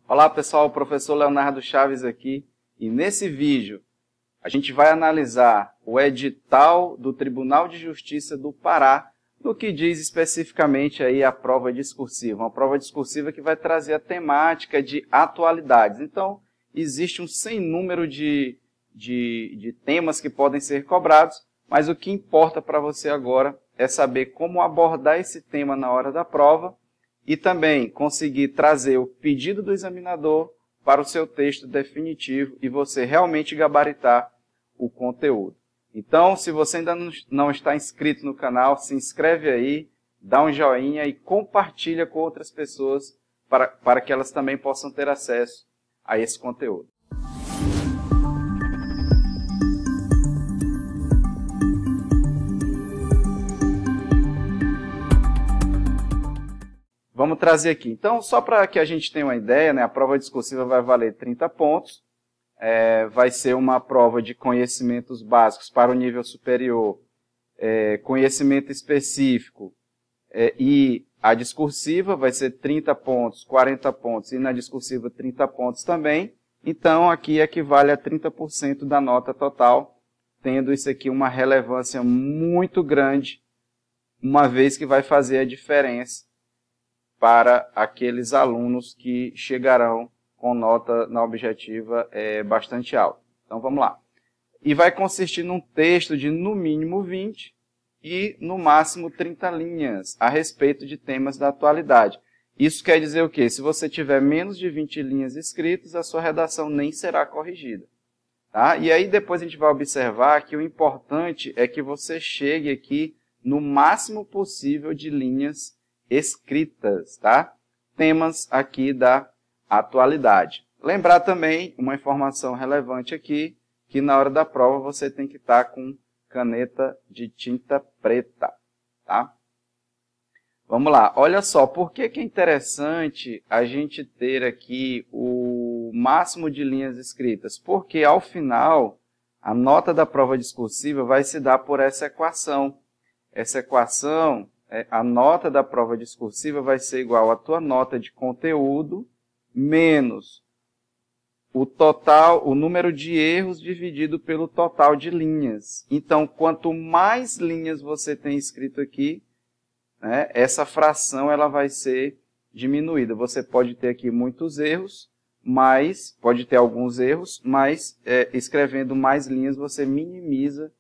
Olá pessoal, o professor Leonardo Chaves aqui e nesse vídeo a gente vai analisar o edital do Tribunal de Justiça do Pará no que diz especificamente aí a prova discursiva, uma prova discursiva que vai trazer a temática de atualidades. Então, existe um sem número de temas que podem ser cobrados, mas o que importa para você agora é saber como abordar esse tema na hora da prova e também conseguir trazer o pedido do examinador para o seu texto definitivo e você realmente gabaritar o conteúdo. Então, se você ainda não está inscrito no canal, se inscreve aí, dá um joinha e compartilha com outras pessoas para que elas também possam ter acesso a esse conteúdo. Vamos trazer aqui. Então, só para que a gente tenha uma ideia, né, a prova discursiva vai valer 30 pontos. Vai ser uma prova de conhecimentos básicos para o nível superior, conhecimento específico e a discursiva vai ser 30 pontos, 40 pontos e na discursiva 30 pontos também. Então, aqui equivale a 30% da nota total, tendo isso aqui uma relevância muito grande, uma vez que vai fazer a diferença para aqueles alunos que chegarão com nota na objetiva bastante alta. Então, vamos lá. E vai consistir num texto de, no mínimo, 20 e, no máximo, 30 linhas a respeito de temas da atualidade. Isso quer dizer o quê? Se você tiver menos de 20 linhas escritas, a sua redação nem será corrigida. Tá? E aí, depois a gente vai observar que o importante é que você chegue aqui no máximo possível de linhas escritas, tá? Temas aqui da atualidade. Lembrar também uma informação relevante aqui, que na hora da prova você tem que estar com caneta de tinta preta, tá? Vamos lá, olha só, por que é interessante a gente ter aqui o máximo de linhas escritas? Porque ao final, a nota da prova discursiva vai se dar por essa equação. Essa equação, a nota da prova discursiva vai ser igual à tua nota de conteúdo menos o total, o número de erros dividido pelo total de linhas. Então, quanto mais linhas você tem escrito aqui, né, essa fração ela vai ser diminuída. Você pode ter aqui muitos erros, mas pode ter alguns erros, mas escrevendo mais linhas você minimiza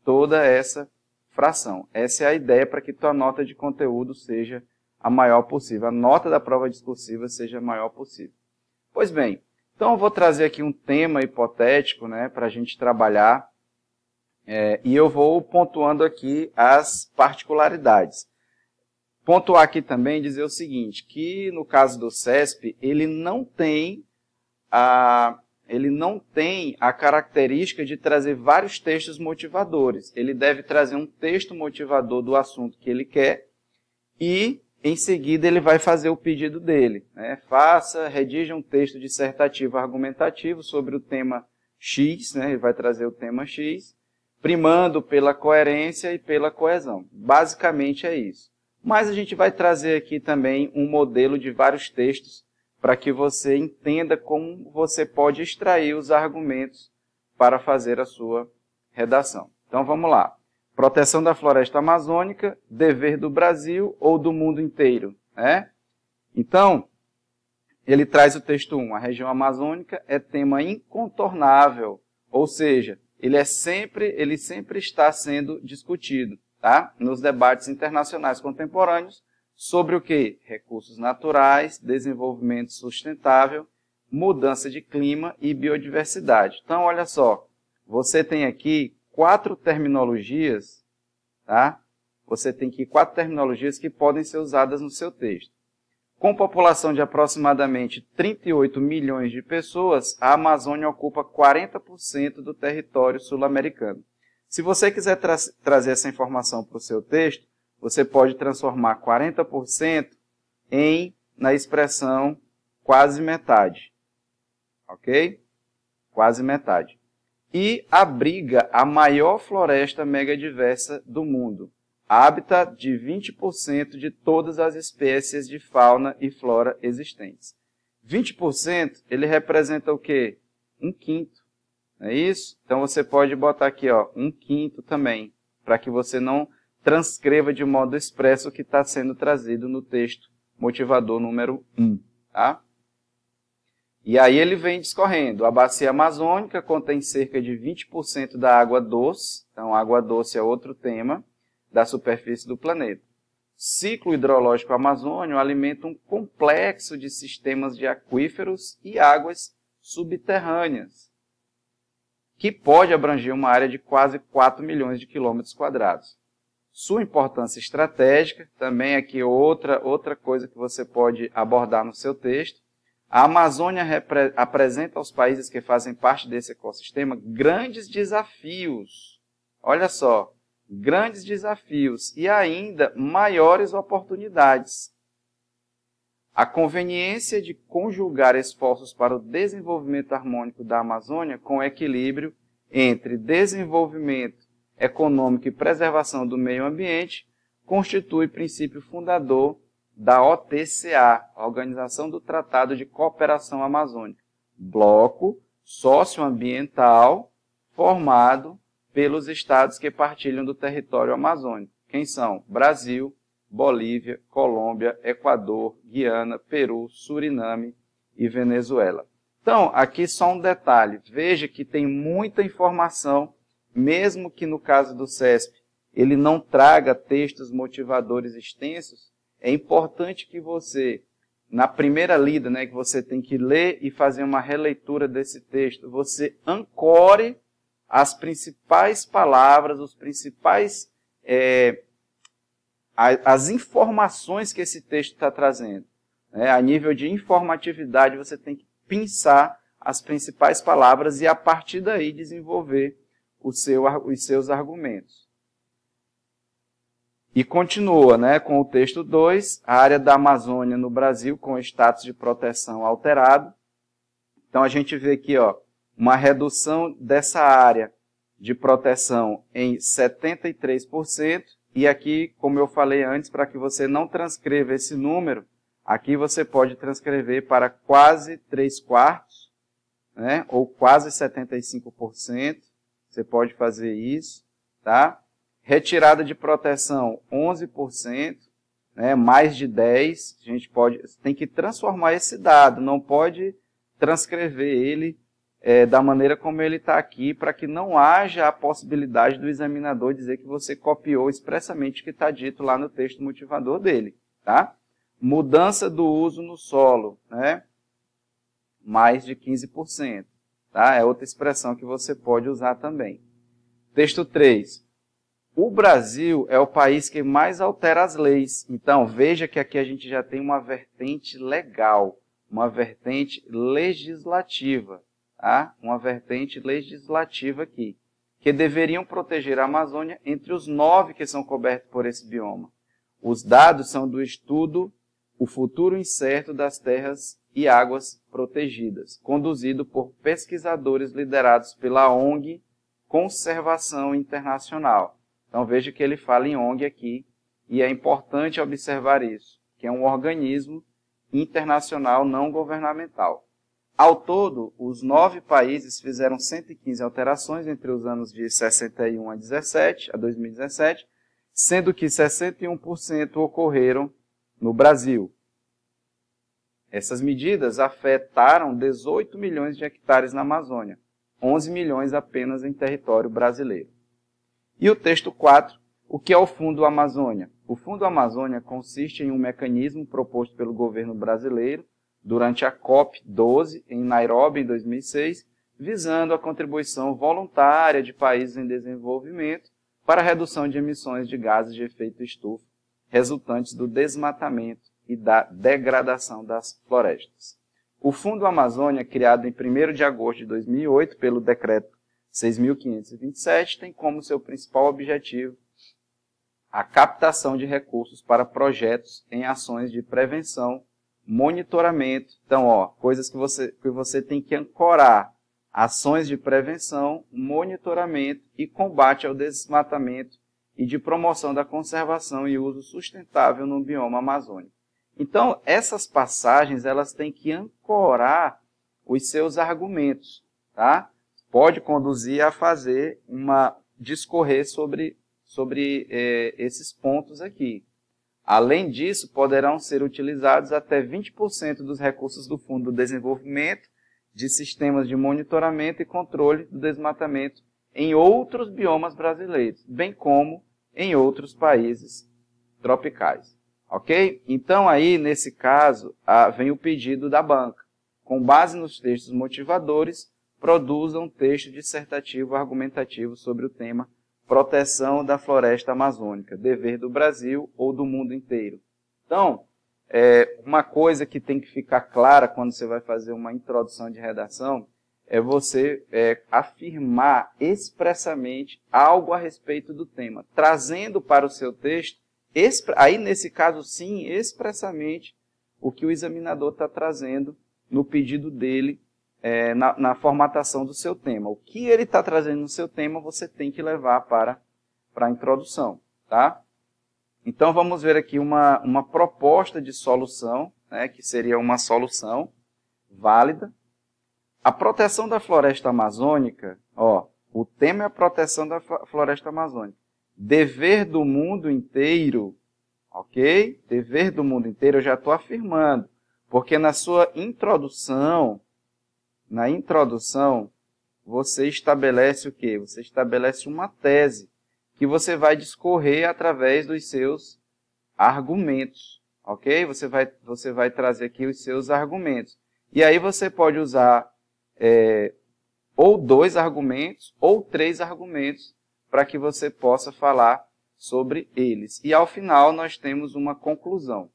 toda essa fração. Essa é a ideia para que tua nota de conteúdo seja a maior possível. A nota da prova discursiva seja a maior possível. Pois bem, então eu vou trazer aqui um tema hipotético, né, para a gente trabalhar e eu vou pontuando aqui as particularidades. Pontuar aqui também dizer o seguinte, que no caso do CESP, ele não tem a característica de trazer vários textos motivadores. Ele deve trazer um texto motivador do assunto que ele quer e, em seguida, ele vai fazer o pedido dele. Né? Redija um texto dissertativo argumentativo sobre o tema X, né? Ele vai trazer o tema X, primando pela coerência e pela coesão. Basicamente é isso. Mas a gente vai trazer aqui também um modelo de vários textos para que você entenda como você pode extrair os argumentos para fazer a sua redação. Então, vamos lá. Proteção da floresta amazônica, dever do Brasil ou do mundo inteiro? Né? Então, ele traz o texto 1. A região amazônica é tema incontornável, ou seja, ele sempre está sendo discutido, tá? Nos debates internacionais contemporâneos, sobre o quê? Recursos naturais, desenvolvimento sustentável, mudança de clima e biodiversidade. Então, olha só, você tem aqui 4 terminologias, tá? Você tem aqui 4 terminologias que podem ser usadas no seu texto. Com população de aproximadamente 38 milhões de pessoas, a Amazônia ocupa 40% do território sul-americano. Se você quiser trazer essa informação para o seu texto, você pode transformar 40% na expressão quase metade. Ok? Quase metade. E abriga a maior floresta megadiversa do mundo. Hábitat de 20% de todas as espécies de fauna e flora existentes. 20% ele representa o quê? 1/5. Não é isso? Então você pode botar aqui, ó, 1/5 também, para que você não transcreva de modo expresso o que está sendo trazido no texto motivador número 1. Tá? E aí ele vem discorrendo. A bacia amazônica contém cerca de 20% da água doce. Então, água doce é outro tema da superfície do planeta. Ciclo hidrológico amazônio alimenta um complexo de sistemas de aquíferos e águas subterrâneas, que pode abranger uma área de quase 4 milhões de quilômetros quadrados. Sua importância estratégica, também aqui outra coisa que você pode abordar no seu texto. A Amazônia apresenta aos países que fazem parte desse ecossistema grandes desafios. Olha só, grandes desafios e ainda maiores oportunidades. A conveniência de conjugar esforços para o desenvolvimento harmônico da Amazônia com equilíbrio entre desenvolvimento econômico e preservação do meio ambiente constitui princípio fundador da OTCA, a Organização do Tratado de Cooperação Amazônica, bloco socioambiental formado pelos estados que partilham do território amazônico. Quem são? Brasil, Bolívia, Colômbia, Equador, Guiana, Peru, Suriname e Venezuela. Então, aqui só um detalhe. Veja que tem muita informação, mesmo que no caso do CESP ele não traga textos motivadores extensos, é importante que você, na primeira lida, né, que você tem que ler e fazer uma releitura desse texto, você ancore as principais palavras, os principais, as informações que esse texto está trazendo. A nível de informatividade, você tem que pensar as principais palavras e, a partir daí, desenvolver os seus argumentos. E continua, né, com o texto 2, a área da Amazônia no Brasil com status de proteção alterado. Então, a gente vê aqui, ó, uma redução dessa área de proteção em 73%. E aqui, como eu falei antes, para que você não transcreva esse número, aqui você pode transcrever para quase 3/4, né, ou quase 75%. Você pode fazer isso, tá? Retirada de proteção, 11%, né, mais de 10%. A gente tem que transformar esse dado, não pode transcrever ele da maneira como ele está aqui, para que não haja a possibilidade do examinador dizer que você copiou expressamente o que está dito lá no texto motivador dele. Tá? Mudança do uso no solo, né, mais de 15%. Tá? É outra expressão que você pode usar também. Texto 3. O Brasil é o país que mais altera as leis. Então, veja que aqui a gente já tem uma vertente legal, uma vertente legislativa. Tá? Uma vertente legislativa aqui, que deveriam proteger a Amazônia entre os 9 que são cobertos por esse bioma. Os dados são do estudo O Futuro Incerto das Terras e Águas Protegidas, conduzido por pesquisadores liderados pela ONG Conservação Internacional. Então, veja que ele fala em ONG aqui, e é importante observar isso, que é um organismo internacional não governamental. Ao todo, os 9 países fizeram 115 alterações entre os anos de 61 a 2017, sendo que 61% ocorreram no Brasil. Essas medidas afetaram 18 milhões de hectares na Amazônia, 11 milhões apenas em território brasileiro. E o texto 4, o que é o Fundo Amazônia? O Fundo Amazônia consiste em um mecanismo proposto pelo governo brasileiro durante a COP12 em Nairobi, em 2006, visando a contribuição voluntária de países em desenvolvimento para a redução de emissões de gases de efeito estufa resultantes do desmatamento e da degradação das florestas. O Fundo Amazônia, criado em 1º de agosto de 2008 pelo Decreto 6.527, tem como seu principal objetivo a captação de recursos para projetos em ações de prevenção, monitoramento. Então, ó, coisas que você tem que ancorar: ações de prevenção, monitoramento e combate ao desmatamento e de promoção da conservação e uso sustentável no bioma amazônico. Então, essas passagens, elas têm que ancorar os seus argumentos, tá? Pode conduzir a fazer discorrer sobre esses pontos aqui. Além disso, poderão ser utilizados até 20% dos recursos do Fundo do Desenvolvimento de Sistemas de Monitoramento e Controle do Desmatamento em outros biomas brasileiros, bem como em outros países tropicais. Ok? Então, aí, nesse caso, vem o pedido da banca. Com base nos textos motivadores, produza um texto dissertativo argumentativo sobre o tema proteção da floresta amazônica, dever do Brasil ou do mundo inteiro. Então, uma coisa que tem que ficar clara quando você vai fazer uma introdução de redação é você afirmar expressamente algo a respeito do tema, trazendo para o seu texto, aí nesse caso sim, expressamente o que o examinador está trazendo no pedido dele, na formatação do seu tema. O que ele está trazendo no seu tema, você tem que levar para a introdução, tá? Então, vamos ver aqui uma proposta de solução, né, que seria uma solução válida. A proteção da floresta amazônica, o tema é a proteção da floresta amazônica. Dever do mundo inteiro, ok? Dever do mundo inteiro, eu já estou afirmando, porque na sua introdução, você estabelece o quê? Você estabelece uma tese que você vai discorrer através dos seus argumentos, ok? Você vai trazer aqui os seus argumentos. E aí você pode usar ou 2 argumentos ou 3 argumentos para que você possa falar sobre eles. E ao final nós temos uma conclusão,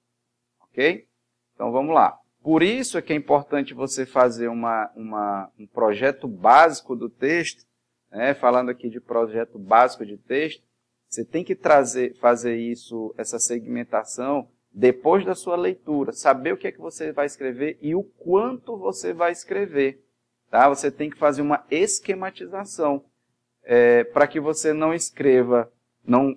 ok? Então vamos lá. Por isso é que é importante você fazer um projeto básico do texto, né? Falando aqui de projeto básico de texto, você tem que fazer essa segmentação depois da sua leitura, saber o que é que você vai escrever e o quanto você vai escrever. Tá? Você tem que fazer uma esquematização para que você não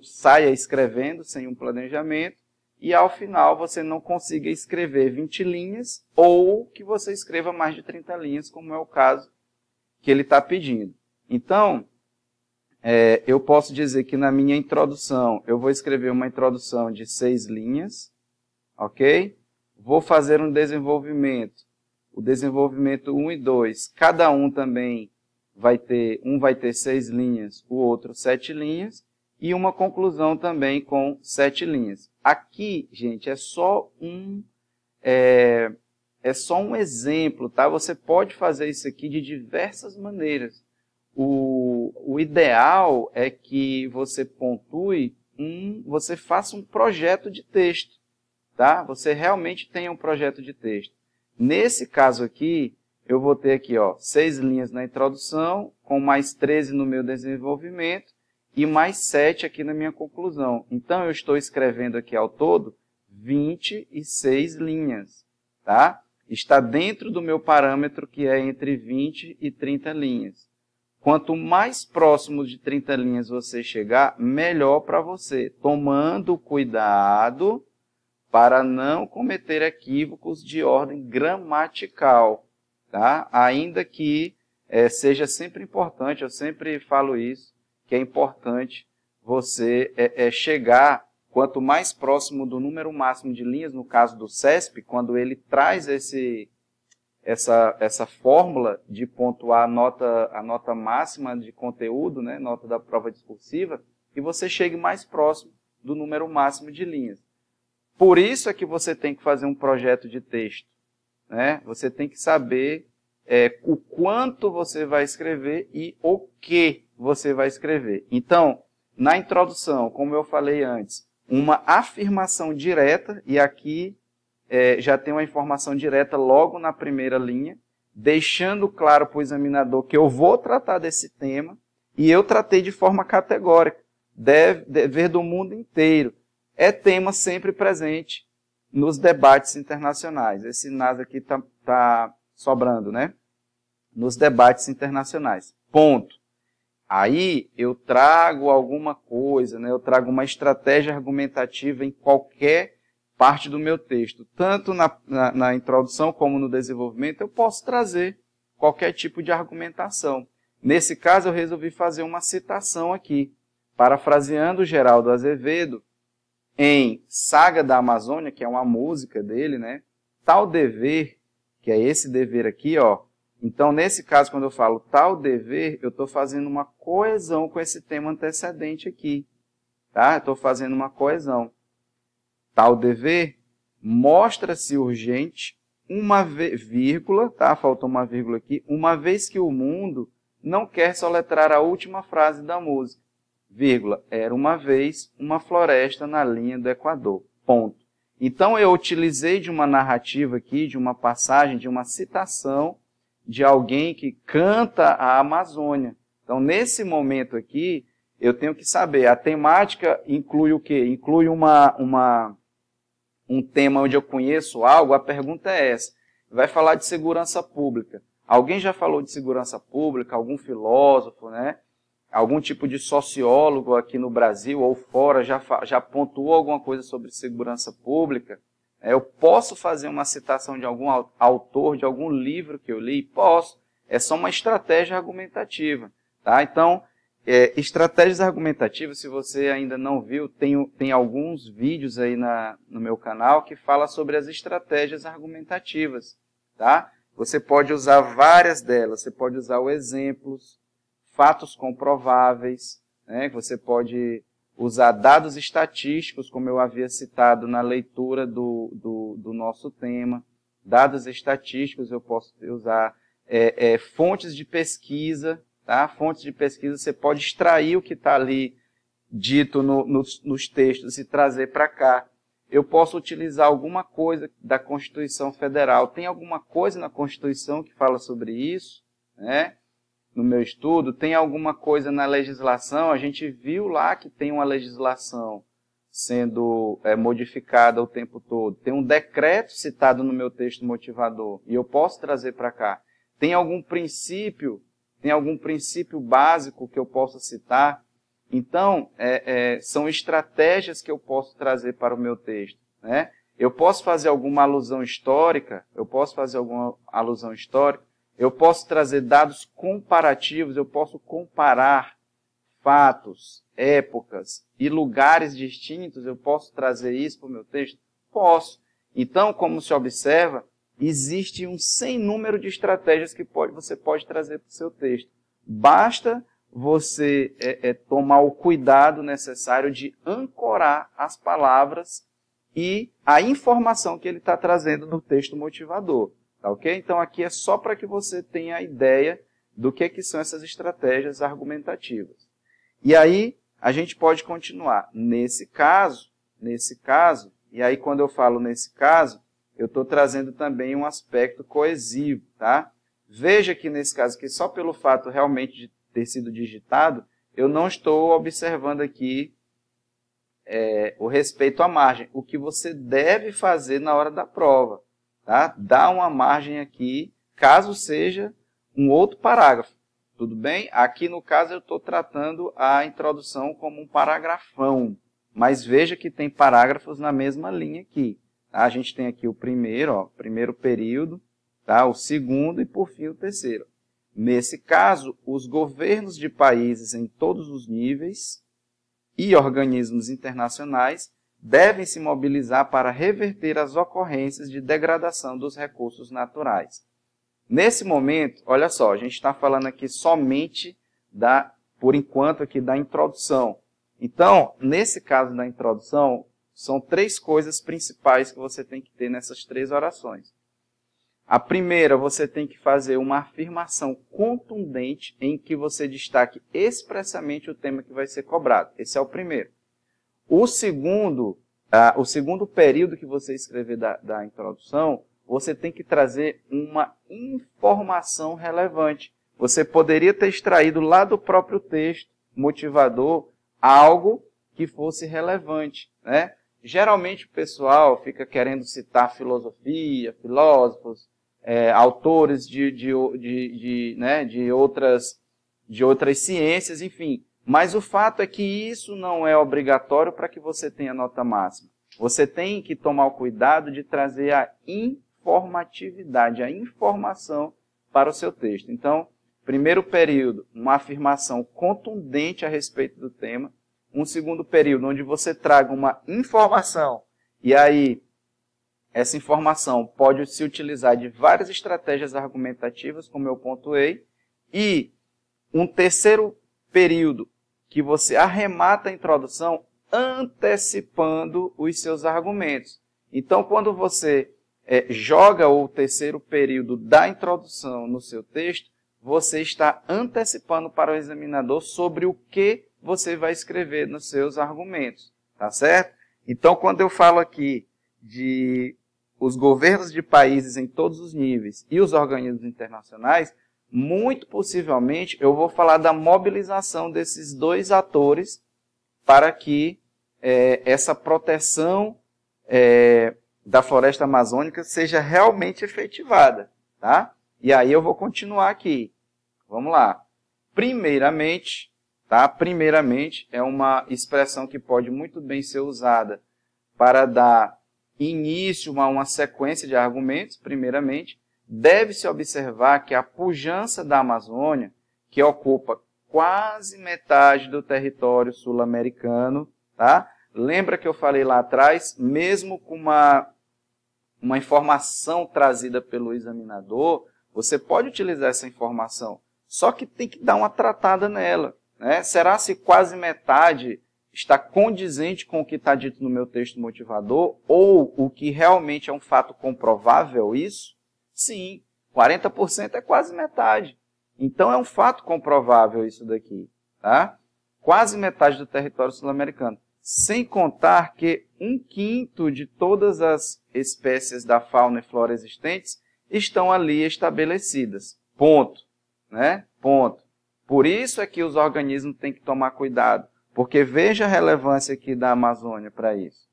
saia escrevendo sem um planejamento, e ao final você não consiga escrever 20 linhas ou que você escreva mais de 30 linhas, como é o caso que ele está pedindo. Então, eu posso dizer que na minha introdução, eu vou escrever uma introdução de 6 linhas, ok? Vou fazer um desenvolvimento, o desenvolvimento 1 e 2, cada um também vai ter 6 linhas, o outro 7 linhas, e uma conclusão também com 7 linhas. Aqui, gente, é só um exemplo, tá? Você pode fazer isso aqui de diversas maneiras. O ideal é que você pontue, você faça um projeto de texto, tá? Você realmente tenha um projeto de texto. Nesse caso aqui, eu vou ter aqui 6 linhas na introdução, com mais 13 no meu desenvolvimento, e mais 7 aqui na minha conclusão. Então, eu estou escrevendo aqui ao todo 26 linhas, tá? Está dentro do meu parâmetro, que é entre 20 e 30 linhas. Quanto mais próximo de 30 linhas você chegar, melhor para você, tomando cuidado para não cometer equívocos de ordem gramatical, tá? Ainda que seja sempre importante, eu sempre falo isso, que é importante você chegar, quanto mais próximo do número máximo de linhas, no caso do CESP, quando ele traz essa fórmula de pontuar a nota máxima de conteúdo, né, nota da prova discursiva, que você chegue mais próximo do número máximo de linhas. Por isso é que você tem que fazer um projeto de texto, né? Você tem que saber o quanto você vai escrever e o que você vai escrever. Então, na introdução, como eu falei antes, uma afirmação direta, e aqui já tem uma informação direta logo na primeira linha, deixando claro para o examinador que eu vou tratar desse tema, e eu tratei de forma categórica, dever do mundo inteiro. É tema sempre presente nos debates internacionais. Esse NAS aqui está sobrando, né? Nos debates internacionais. Ponto. Aí eu trago alguma coisa, né? Eu trago uma estratégia argumentativa em qualquer parte do meu texto. Tanto na introdução como no desenvolvimento, eu posso trazer qualquer tipo de argumentação. Nesse caso, eu resolvi fazer uma citação aqui, parafraseando Geraldo Azevedo, em Saga da Amazônia, que é uma música dele, né? Tal dever, que é esse dever aqui, ó. Então, nesse caso, quando eu falo tal dever, eu estou fazendo uma coesão com esse tema antecedente aqui. Tá? Estou fazendo uma coesão. Tal dever mostra-se urgente, uma vírgula, tá? Faltou uma vírgula aqui, uma vez que o mundo não quer soletrar a última frase da música. Vírgula, era uma vez uma floresta na linha do Equador. Ponto. Então, eu utilizei de uma narrativa aqui, de uma passagem, de uma citação de alguém que canta a Amazônia. Então, nesse momento aqui, eu tenho que saber, a temática inclui o quê? Inclui um tema onde eu conheço algo? A pergunta é essa. Vai falar de segurança pública. Alguém já falou de segurança pública? Algum filósofo, né? Algum tipo de sociólogo aqui no Brasil ou fora já pontuou alguma coisa sobre segurança pública? Eu posso fazer uma citação de algum autor, de algum livro que eu li? Posso. É só uma estratégia argumentativa. Tá? Então, estratégias argumentativas, se você ainda não viu, tem alguns vídeos aí no meu canal que fala sobre as estratégias argumentativas. Tá? Você pode usar várias delas. Você pode usar os exemplos, fatos comprováveis, né? Você pode usar dados estatísticos, como eu havia citado na leitura do nosso tema. Dados estatísticos eu posso usar, fontes de pesquisa, tá? Fontes de pesquisa, você pode extrair o que está ali dito nos textos e trazer para cá. Eu posso utilizar alguma coisa da Constituição Federal. Tem alguma coisa na Constituição que fala sobre isso, né? No meu estudo, tem alguma coisa na legislação, a gente viu lá que tem uma legislação sendo modificada o tempo todo. Tem um decreto citado no meu texto motivador, e eu posso trazer para cá. Tem algum princípio básico que eu possa citar? Então, são estratégias que eu posso trazer para o meu texto, né? Eu posso fazer alguma alusão histórica, eu posso trazer dados comparativos, eu posso comparar fatos, épocas e lugares distintos, eu posso trazer isso para o meu texto? Posso. Então, como se observa, existe um sem número de estratégias que você pode trazer para o seu texto. Basta você tomar o cuidado necessário de ancorar as palavras e a informação que ele está trazendo no texto motivador. Tá, ok? Então, aqui é só para que você tenha a ideia do que são essas estratégias argumentativas. E aí, a gente pode continuar. Nesse caso, e aí quando eu falo nesse caso, eu estou trazendo também um aspecto coesivo. Tá? Veja que nesse caso, que só pelo fato realmente de ter sido digitado, eu não estou observando aqui o respeito à margem. O que você deve fazer na hora da prova. Tá? Dá uma margem aqui, caso seja um outro parágrafo. Tudo bem? Aqui, no caso, eu estou tratando a introdução como um paragrafão. Mas veja que tem parágrafos na mesma linha aqui. Tá? A gente tem aqui o primeiro período, tá? O segundo e, por fim, o terceiro. Nesse caso, os governos de países em todos os níveis e organismos internacionais devem se mobilizar para reverter as ocorrências de degradação dos recursos naturais. Nesse momento, olha só, a gente está falando aqui somente, por enquanto, aqui da introdução. Então, nesse caso da introdução, são 3 coisas principais que você tem que ter nessas 3 orações. A primeira, você tem que fazer uma afirmação contundente em que você destaque expressamente o tema que vai ser cobrado. Esse é o primeiro. O segundo período que você escrever da introdução, você tem que trazer uma informação relevante. Você poderia ter extraído lá do próprio texto motivador algo que fosse relevante, né? Geralmente o pessoal fica querendo citar filosofia, filósofos, autores de outras ciências, enfim. Mas o fato é que isso não é obrigatório para que você tenha nota máxima. você tem que tomar o cuidado de trazer a informatividade, a informação para o seu texto. Então, primeiro período, uma afirmação contundente a respeito do tema. Um segundo período, onde você traga uma informação, e aí essa informação pode se utilizar de várias estratégias argumentativas, como eu pontuei, e um terceiro período, que você arremata a introdução antecipando os seus argumentos. Então, quando você joga o terceiro período da introdução no seu texto, você está antecipando para o examinador sobre o que você vai escrever nos seus argumentos, tá certo? Então, quando eu falo aqui de os governos de países em todos os níveis e os organismos internacionais, muito possivelmente eu vou falar da mobilização desses dois atores para que essa proteção da floresta amazônica seja realmente efetivada, tá? E aí eu vou continuar aqui. Vamos lá. Primeiramente, tá? Primeiramente é uma expressão que pode muito bem ser usada para dar início a uma sequência de argumentos. Primeiramente, deve-se observar que a pujança da Amazônia, que ocupa quase metade do território sul-americano, tá? Lembra que eu falei lá atrás, mesmo com uma informação trazida pelo examinador, você pode utilizar essa informação, só que tem que dar uma tratada nela, né? Será se quase metade está condizente com o que está dito no meu texto motivador, ou o que realmente é um fato comprovável isso? Sim, 40% é quase metade. Então é um fato comprovável isso daqui, tá? Quase metade do território sul-americano. Sem contar que 1/5 de todas as espécies da fauna e flora existentes estão ali estabelecidas. Ponto. Né? Ponto. Por isso é que os organismos têm que tomar cuidado, porque veja a relevância aqui da Amazônia para isso.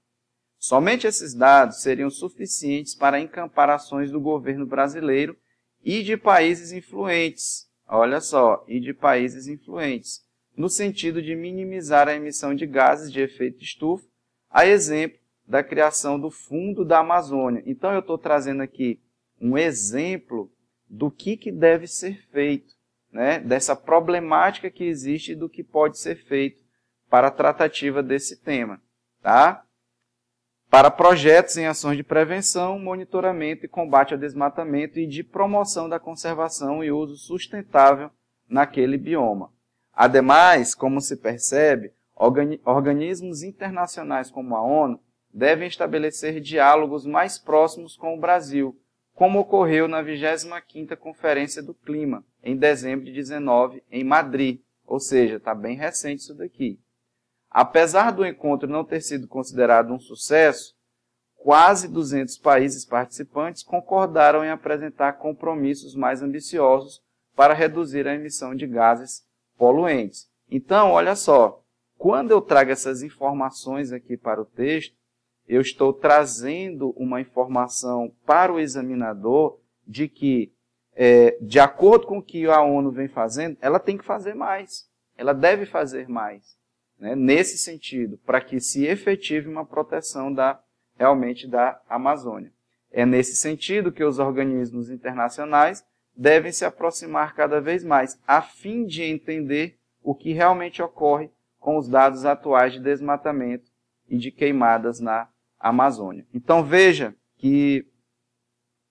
Somente esses dados seriam suficientes para encampar ações do governo brasileiro e de países influentes. Olha só, e de países influentes, no sentido de minimizar a emissão de gases de efeito estufa, a exemplo da criação do Fundo da Amazônia. Então, eu estou trazendo aqui um exemplo do que deve ser feito, né? Dessa problemática que existe e do que pode ser feito para a tratativa desse tema. Tá? Para projetos em ações de prevenção, monitoramento e combate ao desmatamento e de promoção da conservação e uso sustentável naquele bioma. Ademais, como se percebe, organismos internacionais como a ONU devem estabelecer diálogos mais próximos com o Brasil, como ocorreu na 25ª Conferência do Clima, em dezembro de 19, em Madrid. Ou seja, está bem recente isso daqui. Apesar do encontro não ter sido considerado um sucesso, quase 200 países participantes concordaram em apresentar compromissos mais ambiciosos para reduzir a emissão de gases poluentes. Então, olha só, quando eu trago essas informações aqui para o texto, eu estou trazendo uma informação para o examinador de que, de acordo com o que a ONU vem fazendo, ela tem que fazer mais. Ela deve fazer mais, né, nesse sentido, para que se efetive uma proteção realmente da Amazônia. É nesse sentido que os organismos internacionais devem se aproximar cada vez mais, a fim de entender o que realmente ocorre com os dados atuais de desmatamento e de queimadas na Amazônia. Então veja que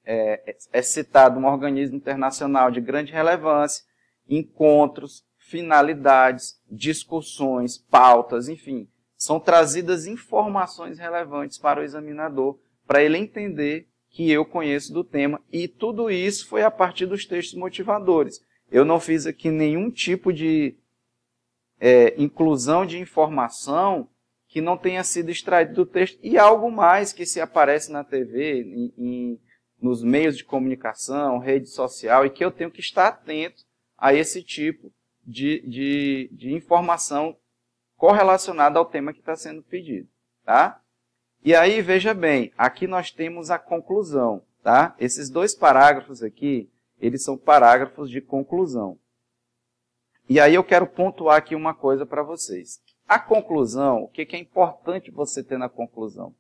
é citado um organismo internacional de grande relevância, encontros, finalidades, discussões, pautas, enfim, são trazidas informações relevantes para o examinador, para ele entender que eu conheço do tema, e tudo isso foi a partir dos textos motivadores. Eu não fiz aqui nenhum tipo de inclusão de informação que não tenha sido extraído do texto, e algo mais que se aparece na TV, nos meios de comunicação, rede social, e que eu tenho que estar atento a esse tipo de informação correlacionada ao tema que está sendo pedido. Tá? E aí, veja bem, aqui nós temos a conclusão. Tá? Esses dois parágrafos aqui, eles são parágrafos de conclusão. E aí eu quero pontuar aqui uma coisa para vocês. A conclusão, o que é importante você ter na conclusão?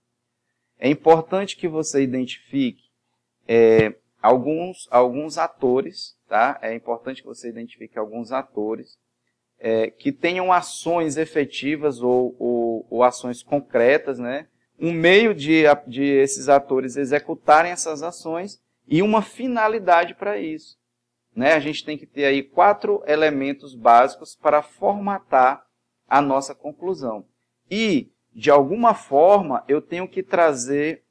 é importante que você identifique alguns atores, tá? É importante que você identifique alguns atores que tenham ações efetivas ou ações concretas, né? Um meio de esses atores executarem essas ações e uma finalidade para isso, né? A gente tem que ter aí 4 elementos básicos para formatar a nossa conclusão. E, de alguma forma, eu tenho que trazer,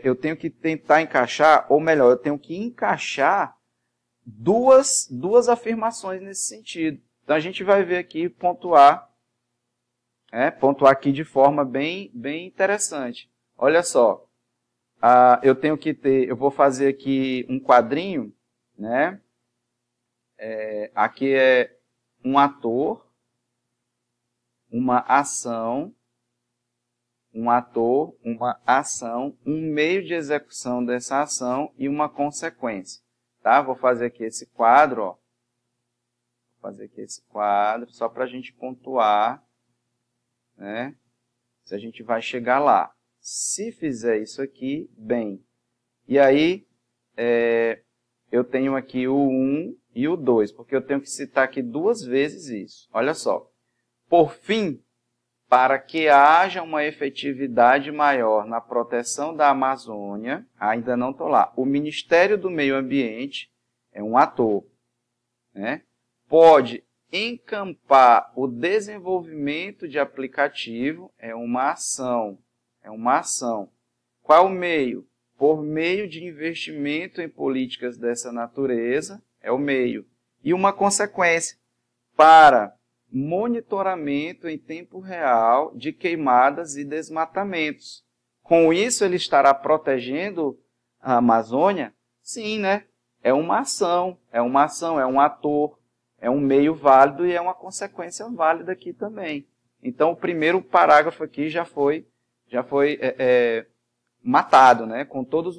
eu tenho que tentar encaixar, ou melhor, eu tenho que encaixar duas afirmações nesse sentido. Então, a gente vai ver aqui, pontuar aqui de forma bem interessante. Olha só, eu vou fazer aqui um quadrinho, né? Aqui é um ator, uma ação, um meio de execução dessa ação e uma consequência. Tá? Vou fazer aqui esse quadro, ó. Vou fazer aqui esse quadro só para a gente pontuar, né? Se a gente vai chegar lá. Se fizer isso aqui, bem. E aí, eu tenho aqui o 1 e o 2, porque eu tenho que citar aqui 2 vezes isso. Olha só. Por fim, para que haja uma efetividade maior na proteção da Amazônia, ainda não estou lá, o Ministério do Meio Ambiente é um ator, né? Pode encampar o desenvolvimento de aplicativo, é uma ação. Qual o meio? Por meio de investimento em políticas dessa natureza, é o meio. E uma consequência, para monitoramento em tempo real de queimadas e desmatamentos. Com isso, ele estará protegendo a Amazônia? Sim, né? É uma ação, é um ator, é um meio válido e é uma consequência válida aqui também. Então, o primeiro parágrafo aqui já foi matado, né? Com todos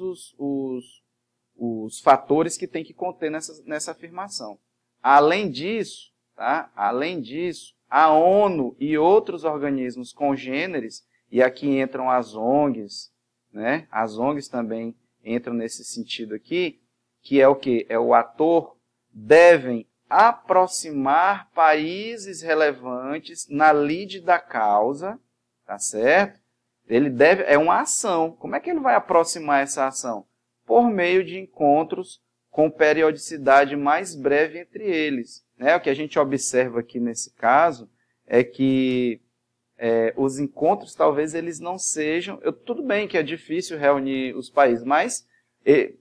os fatores que tem que conter nessa afirmação. Além disso, tá? A ONU e outros organismos congêneres, e aqui entram as ONGs, né? As ONGs também entram nesse sentido aqui, que é o quê? É o ator, devem aproximar países relevantes na lide da causa, tá certo? É uma ação. Como é que ele vai aproximar essa ação? Por meio de encontros com periodicidade mais breve entre eles. O que a gente observa aqui nesse caso é que os encontros talvez eles não sejam... tudo bem que é difícil reunir os países, mas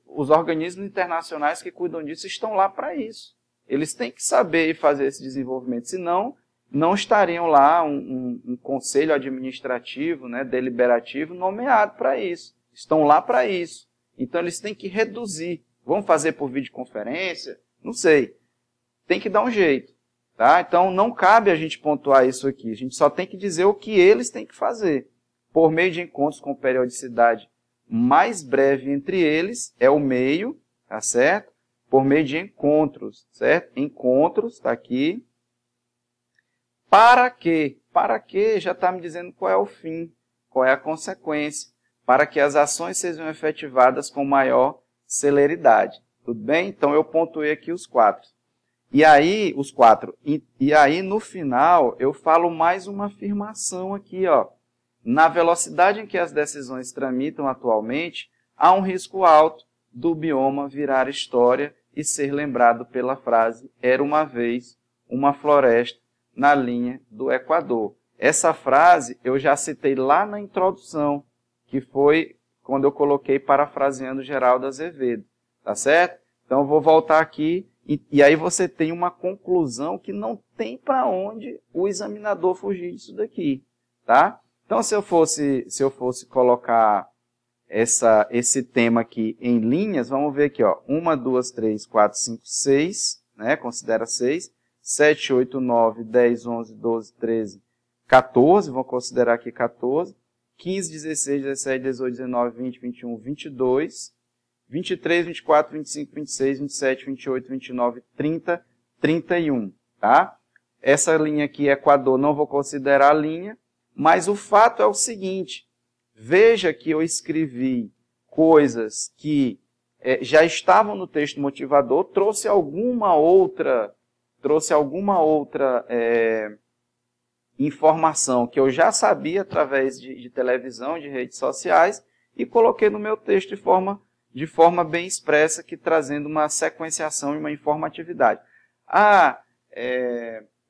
os organismos internacionais que cuidam disso estão lá para isso. Eles têm que saber e fazer esse desenvolvimento, senão não estariam lá um conselho administrativo, né, deliberativo, nomeado para isso. Estão lá para isso. Então, eles têm que reduzir. Vão fazer por videoconferência? Não sei. Tem que dar um jeito. Tá? Então, não cabe a gente pontuar isso aqui. A gente só tem que dizer o que eles têm que fazer. Por meio de encontros com periodicidade mais breve entre eles, é o meio, tá certo? Por meio de encontros, certo? Encontros, está aqui. Para quê? Para quê? Já está me dizendo qual é o fim, qual é a consequência. Para que as ações sejam efetivadas com maior celeridade. Tudo bem? Então, eu pontuei aqui os 4. E aí, os 4. E aí, no final, eu falo mais uma afirmação aqui, ó. Na velocidade em que as decisões tramitam atualmente, há um risco alto do bioma virar história e ser lembrado pela frase "era uma vez uma floresta na linha do Equador". Essa frase eu já citei lá na introdução, que foi quando eu coloquei parafraseando Geraldo Azevedo, tá certo? Então eu vou voltar aqui e aí você tem uma conclusão que não tem para onde o examinador fugir disso daqui, tá? Então se eu fosse colocar esse tema aqui em linhas, vamos ver aqui, ó, 1, 2, 3, 4, 5, 6, né? Considera 6, 7, 8, 9, 10, 11, 12, 13, 14, vou considerar aqui 14, 15, 16, 17, 18, 19, 20, 21, 22, 23, 24, 25, 26, 27, 28, 29, 30, 31, tá? Essa linha aqui, Equador, não vou considerar a linha, mas o fato é o seguinte: veja que eu escrevi coisas que já estavam no texto motivador, trouxe alguma outra informação que eu já sabia através de televisão, de redes sociais, e coloquei no meu texto de forma bem expressa, que trazendo uma sequenciação e uma informatividade.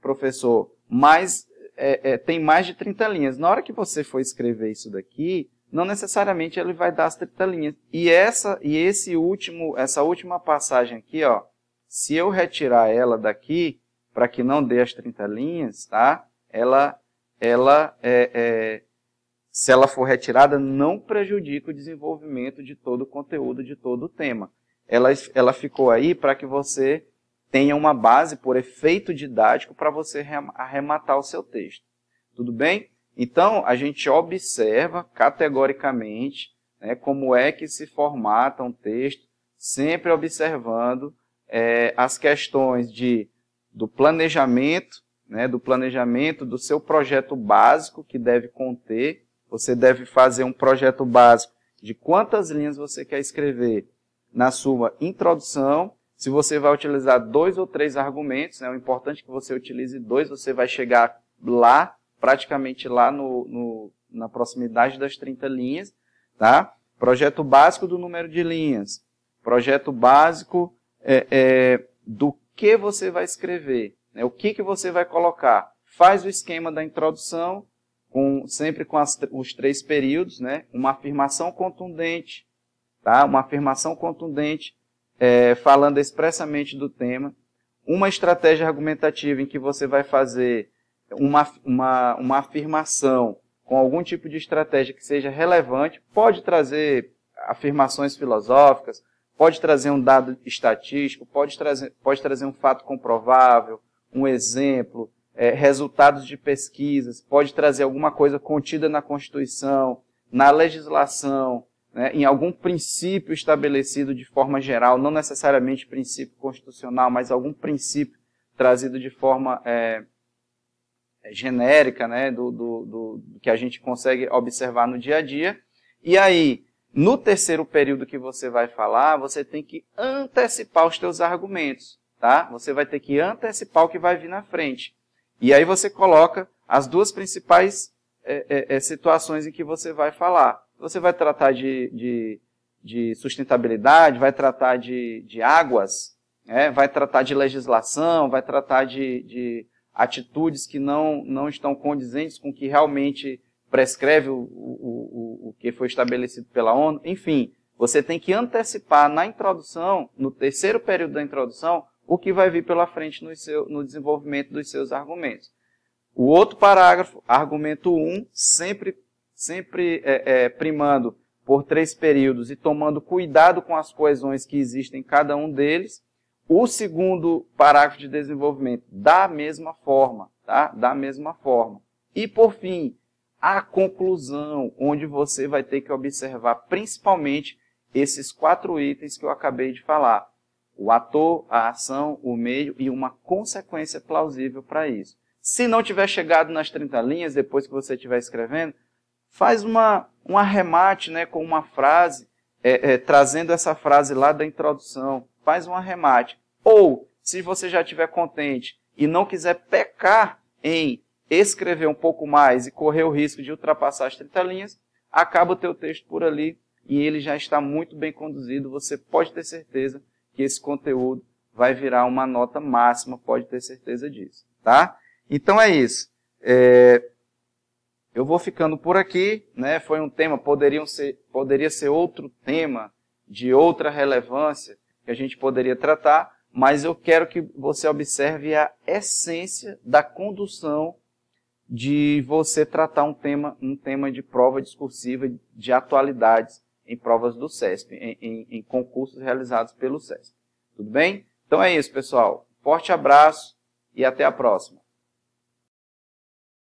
Professor, mas tem mais de 30 linhas. Na hora que você for escrever isso daqui, não necessariamente ele vai dar as 30 linhas. E essa última passagem aqui, ó, se eu retirar ela daqui, para que não dê as 30 linhas, tá? Se ela for retirada, não prejudica o desenvolvimento de todo o conteúdo, de todo o tema. Ela ficou aí para que você tenha uma base, por efeito didático, para você arrematar o seu texto. Tudo bem? Então, a gente observa categoricamente, né, como é que se formata um texto, sempre observando as questões do planejamento, né, do seu projeto básico, que deve conter. Você deve fazer um projeto básico de quantas linhas você quer escrever na sua introdução. Se você vai utilizar 2 ou 3 argumentos, né, o importante é que você utilize 2, você vai chegar lá, praticamente lá na proximidade das 30 linhas. Tá? Projeto básico do número de linhas. Projeto básico do que você vai escrever. Né, o que você vai colocar. Faz o esquema da introdução, sempre com os 3 períodos, né? Uma afirmação contundente, tá? Uma afirmação contundente, falando expressamente do tema. Uma estratégia argumentativa em que você vai fazer uma afirmação com algum tipo de estratégia que seja relevante. Pode trazer afirmações filosóficas, pode trazer um dado estatístico, pode trazer um fato comprovável, um exemplo, resultados de pesquisas, pode trazer alguma coisa contida na Constituição, na legislação, né, em algum princípio estabelecido de forma geral, não necessariamente princípio constitucional, mas algum princípio trazido de forma genérica, né, do que a gente consegue observar no dia a dia. E aí, no terceiro período que você vai falar, você tem que antecipar os teus argumentos, tá? Você vai ter que antecipar o que vai vir na frente. E aí você coloca as 2 principais situações em que você vai falar. Você vai tratar de sustentabilidade, vai tratar de águas, vai tratar de legislação, vai tratar de atitudes que não estão condizentes com o que realmente prescreve o que foi estabelecido pela ONU. Enfim, você tem que antecipar na introdução, no terceiro período da introdução, o que vai vir pela frente no desenvolvimento dos seus argumentos. O outro parágrafo, argumento 1, sempre primando por 3 períodos e tomando cuidado com as coesões que existem em cada um deles. O segundo parágrafo de desenvolvimento, da mesma forma, tá? Da mesma forma. E, por fim, a conclusão, onde você vai ter que observar principalmente esses 4 itens que eu acabei de falar. O ator, a ação, o meio e uma consequência plausível para isso. Se não tiver chegado nas 30 linhas, depois que você estiver escrevendo, faz um arremate, né, com uma frase, trazendo essa frase lá da introdução. Faz um arremate. Ou, se você já estiver contente e não quiser pecar em escrever um pouco mais e correr o risco de ultrapassar as 30 linhas, acaba o teu texto por ali e ele já está muito bem conduzido. Você pode ter certeza que esse conteúdo vai virar uma nota máxima, pode ter certeza disso, tá? Então é isso. Eu vou ficando por aqui, né? Foi um tema, poderia ser outro tema de outra relevância que a gente poderia tratar, mas eu quero que você observe a essência da condução de você tratar um tema de prova discursiva de atualidades em provas do CESP, em concursos realizados pelo CESP. Tudo bem? Então é isso, pessoal. Forte abraço e até a próxima.